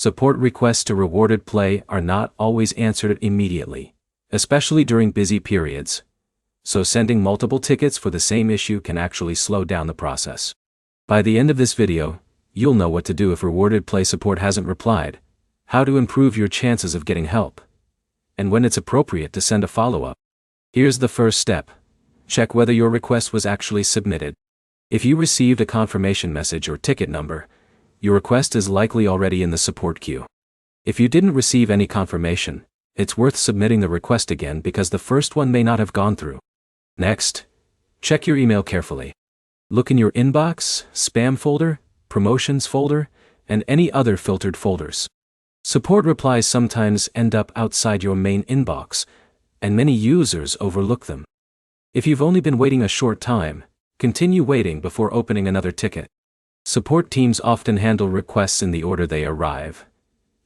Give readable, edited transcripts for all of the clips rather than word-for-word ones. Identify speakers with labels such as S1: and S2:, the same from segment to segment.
S1: Support requests to Rewarded Play are not always answered immediately, especially during busy periods, so sending multiple tickets for the same issue can actually slow down the process. By the end of this video, you'll know what to do if Rewarded Play support hasn't replied, how to improve your chances of getting help, and when it's appropriate to send a follow-up. Here's the first step. Check whether your request was actually submitted. If you received a confirmation message or ticket number, your request is likely already in the support queue. If you didn't receive any confirmation, it's worth submitting the request again because the first one may not have gone through. Next, check your email carefully. Look in your inbox, spam folder, promotions folder, and any other filtered folders. Support replies sometimes end up outside your main inbox, and many users overlook them. If you've only been waiting a short time, continue waiting before opening another ticket. Support teams often handle requests in the order they arrive,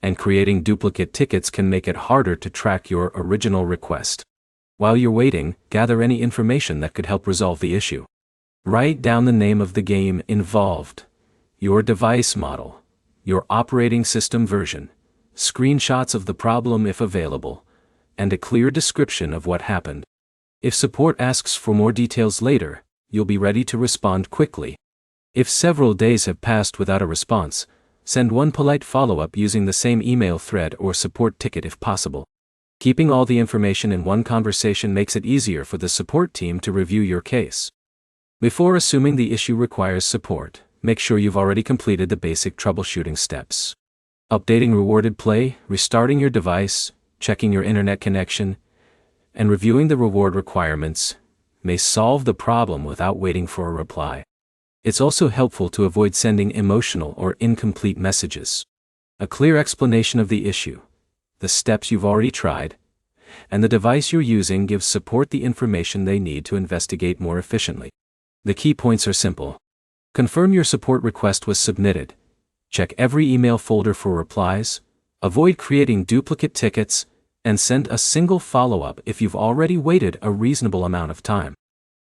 S1: and creating duplicate tickets can make it harder to track your original request. While you're waiting, gather any information that could help resolve the issue. Write down the name of the game involved, your device model, your operating system version, screenshots of the problem if available, and a clear description of what happened. If support asks for more details later, you'll be ready to respond quickly. If several days have passed without a response, send one polite follow-up using the same email thread or support ticket if possible. Keeping all the information in one conversation makes it easier for the support team to review your case. Before assuming the issue requires support, make sure you've already completed the basic troubleshooting steps. Updating Rewarded Play, restarting your device, checking your internet connection, and reviewing the reward requirements may solve the problem without waiting for a reply. It's also helpful to avoid sending emotional or incomplete messages. A clear explanation of the issue, the steps you've already tried, and the device you're using gives support the information they need to investigate more efficiently. The key points are simple. Confirm your support request was submitted. Check every email folder for replies. Avoid creating duplicate tickets, and send a single follow-up if you've already waited a reasonable amount of time.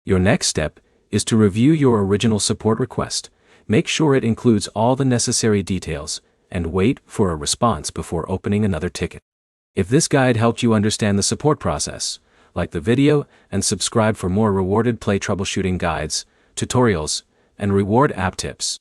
S1: Your next step is to review your original support request. Make sure it includes all the necessary details, and wait for a response before opening another ticket. If this guide helped you understand the support process, like the video and subscribe for more Rewarded Play troubleshooting guides, tutorials, and reward app tips.